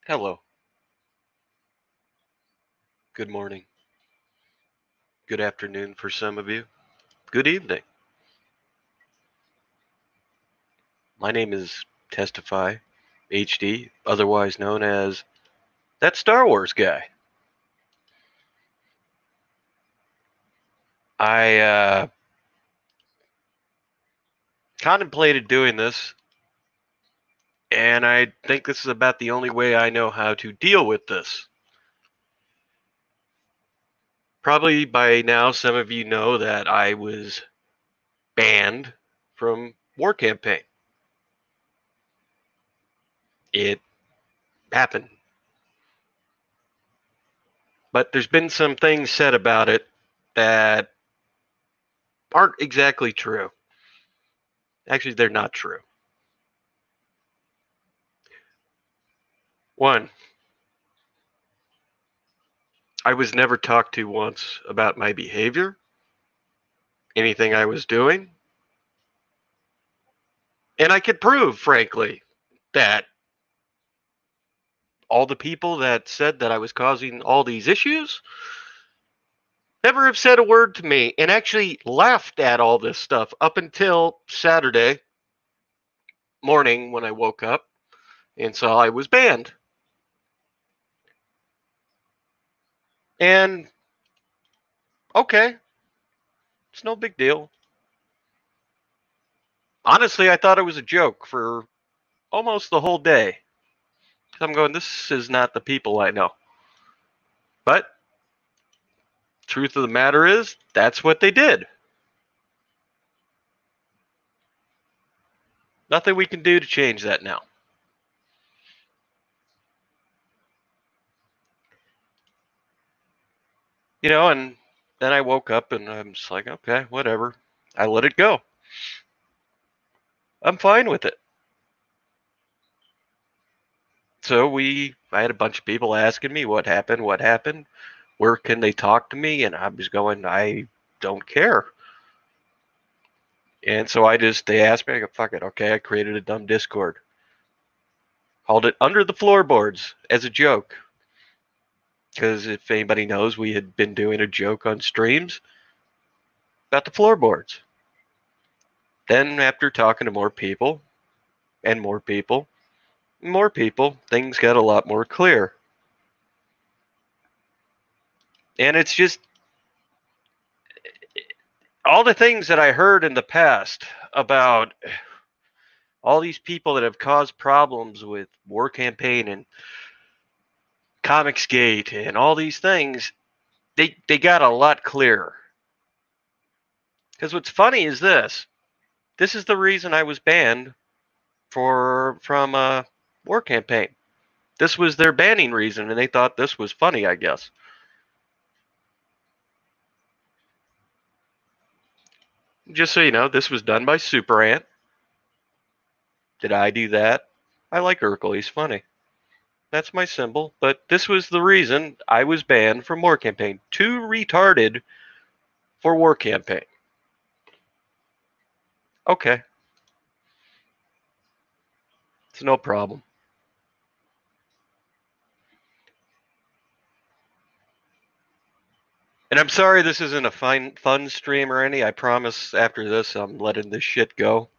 Hello. Good morning. Good afternoon for some of you. Good evening. My name is Testify HD, otherwise known as that Star Wars guy. I contemplated doing this, and I think this is about the only way I know how to deal with this. Probably by now, some of you know that I was banned from War Campaign. It happened. But there's been some things said about it that aren't exactly true. Actually, they're not true. One, I was never talked to once about my behavior, anything I was doing. And I could prove, frankly, that all the people that said that I was causing all these issues never have said a word to me and actually laughed at all this stuff up until Saturday morning when I woke up and saw I was banned. And okay, it's no big deal. Honestly, I thought it was a joke for almost the whole day. I'm going, this is not the people I know. But truth of the matter is, that's what they did. Nothing we can do to change that now. You know, and then I woke up and I'm just like, okay, whatever. I let it go. I'm fine with it. So I had a bunch of people asking me what happened, where can they talk to me? And I was going, I don't care. And so they asked me, I go, fuck it, okay, I created a dumb Discord. Called it Under the Floorboards as a joke. Because if anybody knows, we had been doing a joke on streams about the floorboards. Then after talking to more people, and more people, things got a lot more clear. And it's just all the things that I heard in the past about all these people that have caused problems with War Campaign and Comicsgate and all these things, they got a lot clearer. Because what's funny is this is the reason I was banned from War Campaign. This was their banning reason, and they thought this was funny, I guess. Just so you know, this was done by Super Ant. Did I do that? I like Urkel. He's funny. That's my symbol. But this was the reason I was banned from War Campaign. Too retarded for War Campaign. Okay. It's no problem. And I'm sorry this isn't a fun stream or any. I promise after this I'm letting this shit go.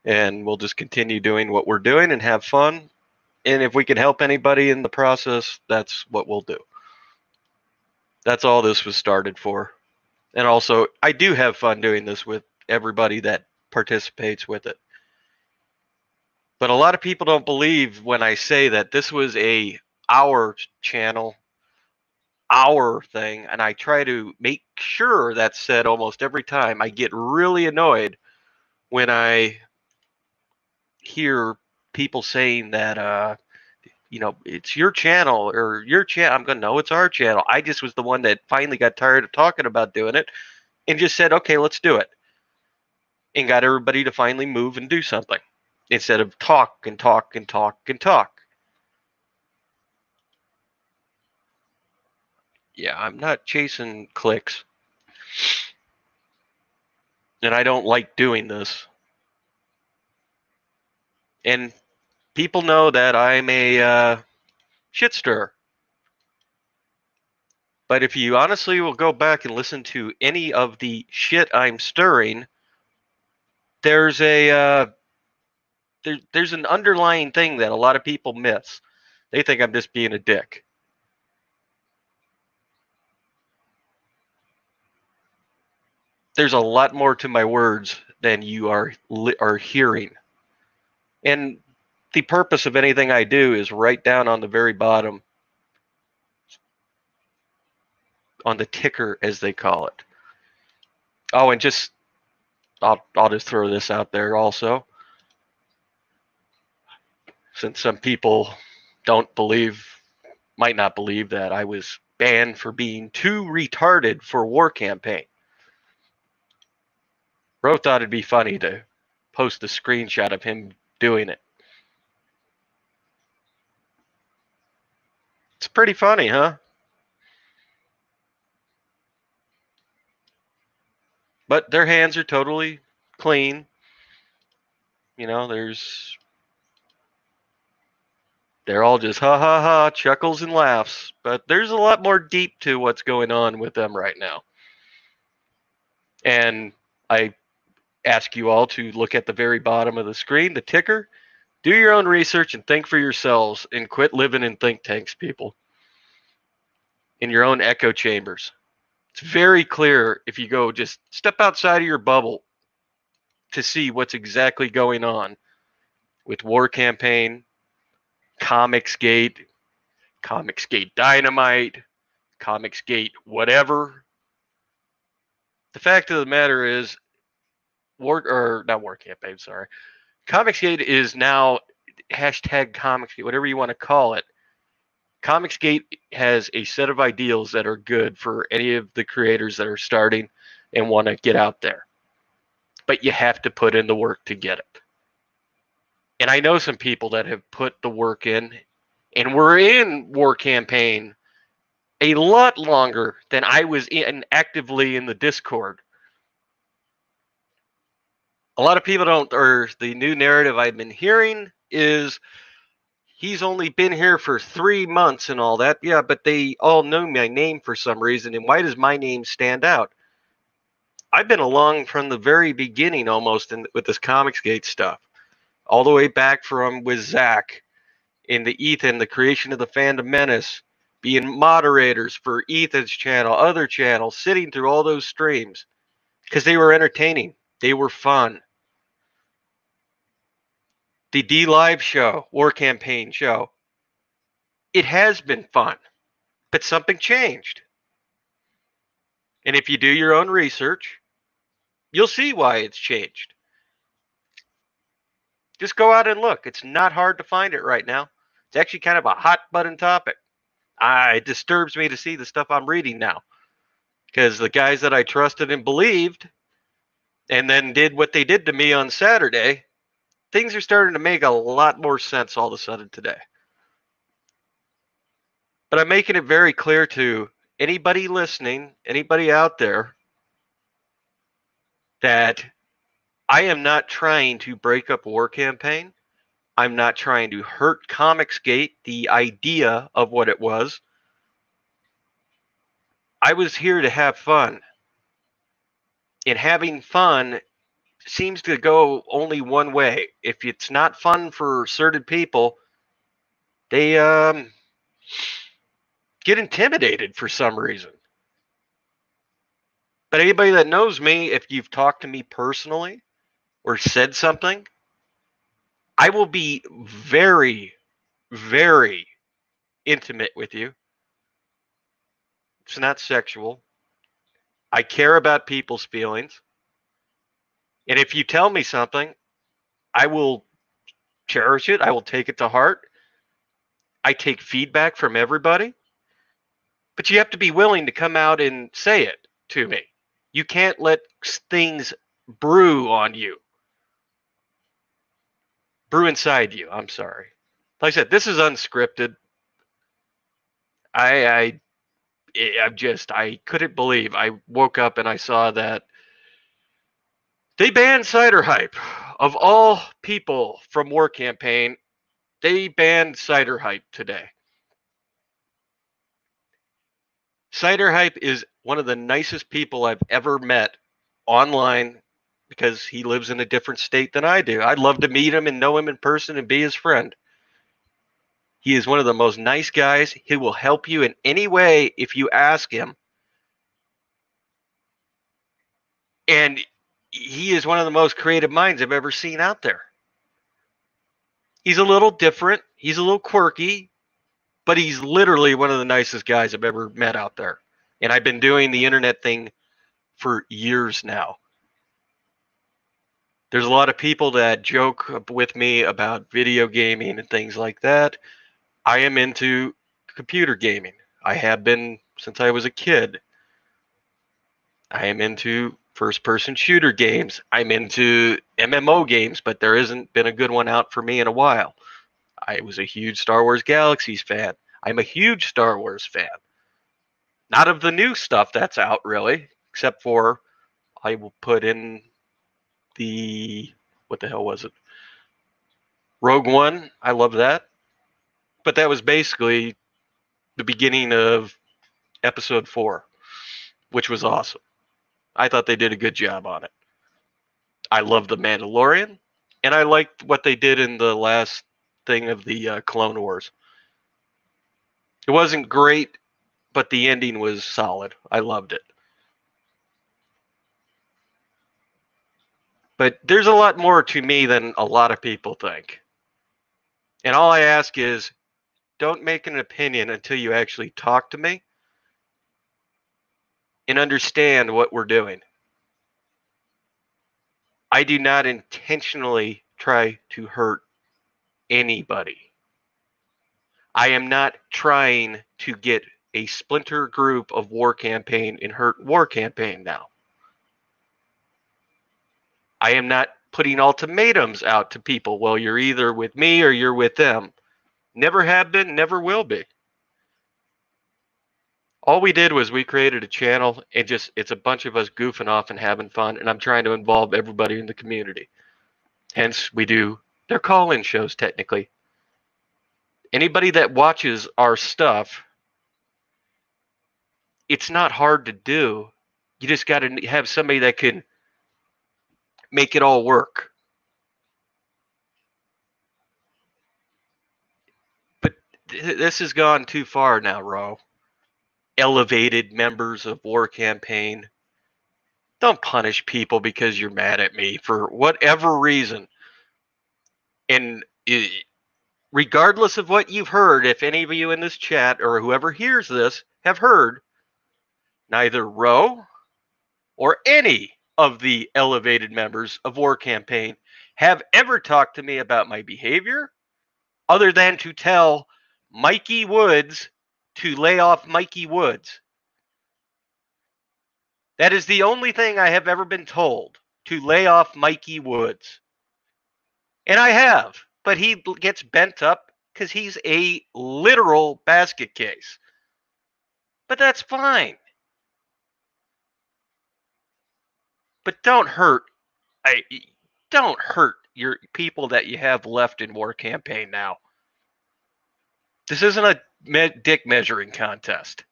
And we'll just continue doing what we're doing and have fun. And if we can help anybody in the process, that's what we'll do. That's all this was started for. And also, I do have fun doing this with everybody that participates with it. But a lot of people don't believe when I say that this was our channel, our thing, and I try to make sure that's said almost every time. I get really annoyed when I hear people saying that it's your channel or your channel. I'm going, no, it's our channel. I just was the one that finally got tired of talking about doing it and just said, okay, let's do it. and got everybody to finally move and do something instead of talk and talk and talk and talk. Yeah, I'm not chasing clicks. And I don't like doing this. And people know that I'm a shit stirrer. But if you honestly will go back and listen to any of the shit I'm stirring, there's there's an underlying thing that a lot of people miss. They think I'm just being a dick. There's a lot more to my words than you are hearing. And the purpose of anything I do is right down on the very bottom, on the ticker as they call it. Oh, and just I'll just throw this out there also, since some people might not believe that I was banned for being too retarded for War Campaign. Bro thought it'd be funny to post a screenshot of him doing it. It's pretty funny, huh? But their hands are totally clean. You know, they're all just ha ha ha, chuckles and laughs. But there's a lot more deep to what's going on with them right now. And I ask you all to look at the very bottom of the screen, the ticker. Do your own research and think for yourselves and quit living in think tanks, people. In your own echo chambers. It's very clear if you go just step outside of your bubble to see what's exactly going on with War Campaign, Comicsgate, Comicsgate Dynamite, Comicsgate whatever. The fact of the matter is, not War Campaign, sorry. Comicsgate is now hashtag Comicsgate, whatever you want to call it. Comicsgate has a set of ideals that are good for any of the creators that are starting and want to get out there. But you have to put in the work to get it. And I know some people that have put the work in and were in War Campaign a lot longer than I was actively in the Discord. A lot of people don't, or the new narrative I've been hearing is he's only been here for 3 months and all that. Yeah, but they all know my name for some reason. And why does my name stand out? I've been along from the very beginning almost with this Comicsgate stuff. All the way back from with Zach in the Ethan, the creation of the Fandom Menace, being moderators for Ethan's channel, other channels, sitting through all those streams because they were entertaining. They were fun. The DLive show, War Campaign show, it has been fun, but something changed. And if you do your own research, you'll see why it's changed. Just go out and look. It's not hard to find it right now. It's actually kind of a hot button topic. It disturbs me to see the stuff I'm reading now. Because the guys that I trusted and believed and then did what they did to me on Saturday, things are starting to make a lot more sense all of a sudden today. But I'm making it very clear to anybody listening, anybody out there, that I am not trying to break up War Campaign. I'm not trying to hurt Comicsgate, the idea of what it was. I was here to have fun. And having fun seems to go only one way. If it's not fun for certain people, they get intimidated for some reason. But anybody that knows me, if you've talked to me personally or said something, I will be very, very intimate with you. It's not sexual. I care about people's feelings. And if you tell me something, I will cherish it. I will take it to heart. I take feedback from everybody. But you have to be willing to come out and say it to me. You can't let things brew on you. Brew inside you. I'm sorry. Like I said, this is unscripted. I couldn't believe. I woke up and I saw that they banned Cider Hype. Of all people from War Campaign, they banned Cider Hype today. Cider Hype is one of the nicest people I've ever met online because he lives in a different state than I do. I'd love to meet him and know him in person and be his friend. He is one of the most nice guys. He will help you in any way if you ask him. And he is one of the most creative minds I've ever seen out there. He's a little different. He's a little quirky, but he's literally one of the nicest guys I've ever met out there. And I've been doing the internet thing for years now. There's a lot of people that joke with me about video gaming and things like that. I am into computer gaming. I have been since I was a kid. I am into first-person shooter games. I'm into MMO games, but there hasn't been a good one out for me in a while. I was a huge Star Wars Galaxies fan. I'm a huge Star Wars fan. Not of the new stuff that's out, really, except for I will put in the, what the hell was it? Rogue One. I love that. But that was basically the beginning of Episode 4, which was awesome. I thought they did a good job on it. I love The Mandalorian, and I liked what they did in the last thing of the Clone Wars. It wasn't great, but the ending was solid. I loved it. But there's a lot more to me than a lot of people think. And all I ask is, don't make an opinion until you actually talk to me and understand what we're doing. I do not intentionally try to hurt anybody. I am not trying to get a splinter group of War Campaign and hurt War Campaign now. I am not putting ultimatums out to people. Well, you're either with me or you're with them. Never have been, never will be. All we did was we created a channel and it's a bunch of us goofing off and having fun, and I'm trying to involve everybody in the community. Hence, we do their call-in shows technically. Anybody that watches our stuff, it's not hard to do. You just got to have somebody that can make it all work. But this has gone too far now, Ro. Elevated members of War Campaign. Don't punish people because you're mad at me for whatever reason. And regardless of what you've heard, if any of you in this chat or whoever hears this have heard, neither Ro or any of the elevated members of War Campaign have ever talked to me about my behavior other than to tell Mikey Woods to lay off Mikey Woods. That is the only thing I have ever been told, to lay off Mikey Woods. And I have, but he gets bent up because he's a literal basket case. But that's fine. But don't hurt your people that you have left in War Campaign now. This isn't a dick measuring contest.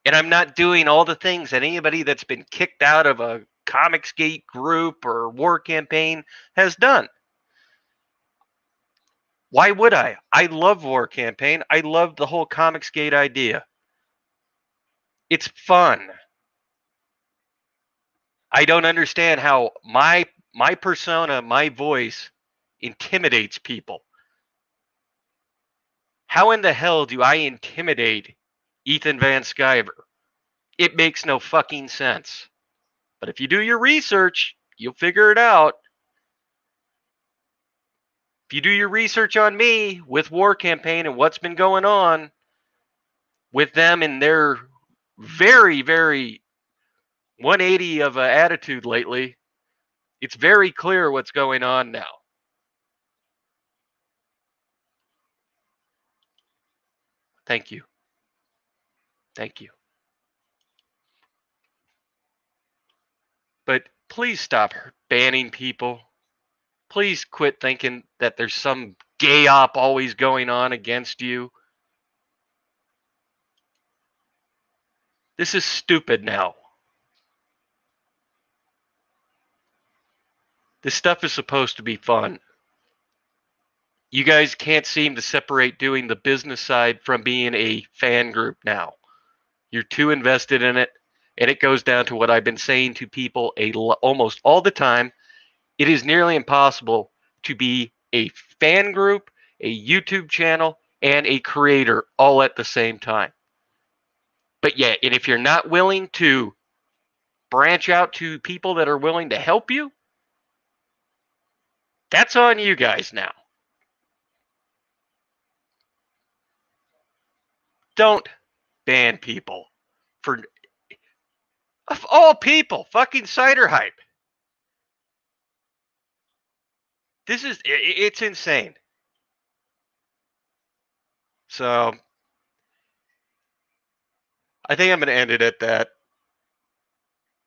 And I'm not doing all the things that anybody that's been kicked out of a Comicsgate group or War Campaign has done. Why would I? I love War Campaign. I love the whole Comicsgate idea. It's fun. I don't understand how my persona, my voice intimidates people. How in the hell do I intimidate Ethan Van Sciver? It makes no fucking sense. But if you do your research, you'll figure it out. If you do your research on me with War Campaign and what's been going on with them and their very, very 180 of attitude lately. It's very clear what's going on now. Thank you. Thank you. But please stop banning people. Please quit thinking that there's some gay op always going on against you. This is stupid now. This stuff is supposed to be fun. You guys can't seem to separate doing the business side from being a fan group now. You're too invested in it, and it goes down to what I've been saying to people almost all the time. It is nearly impossible to be a fan group, a YouTube channel, and a creator all at the same time. But yeah, and if you're not willing to branch out to people that are willing to help you, that's on you guys now. Don't ban people for, of all people, fucking Cider Hype. This is, it's insane. So I think I'm going to end it at that.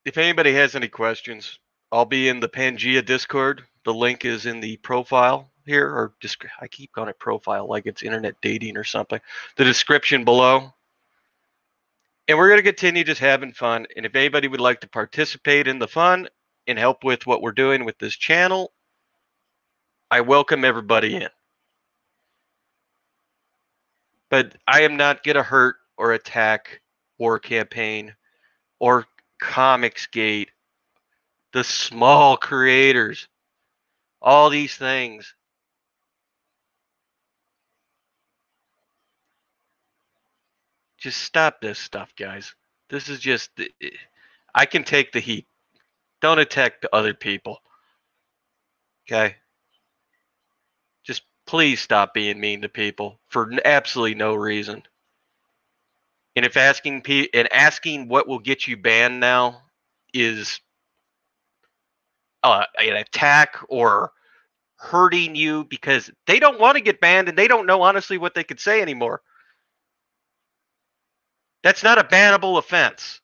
If anybody has any questions, I'll be in the Pangea Discord. The link is in the profile here, or just, I keep calling it profile like it's internet dating or something. The description below. And we're going to continue just having fun. And if anybody would like to participate in the fun and help with what we're doing with this channel, I welcome everybody in. But I am not going to hurt or attack War Campaign or Comicsgate, the small creators, all these things. Just stop this stuff, guys. This is just, I can take the heat. Don't attack the other people. Okay? Just please stop being mean to people for absolutely no reason. And if asking what will get you banned now is an attack or hurting you because they don't want to get banned and they don't know honestly what they could say anymore, that's not a bannable offense.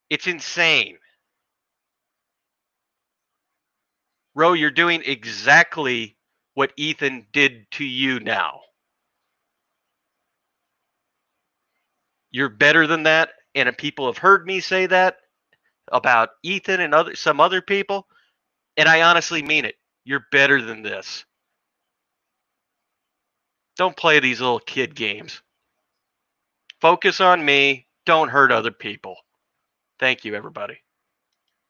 It's insane. Ro, you're doing exactly what Ethan did to you now. You're better than that, and people have heard me say that about Ethan and some other people, and I honestly mean it. You're better than this. Don't play these little kid games. Focus on me. Don't hurt other people. Thank you, everybody.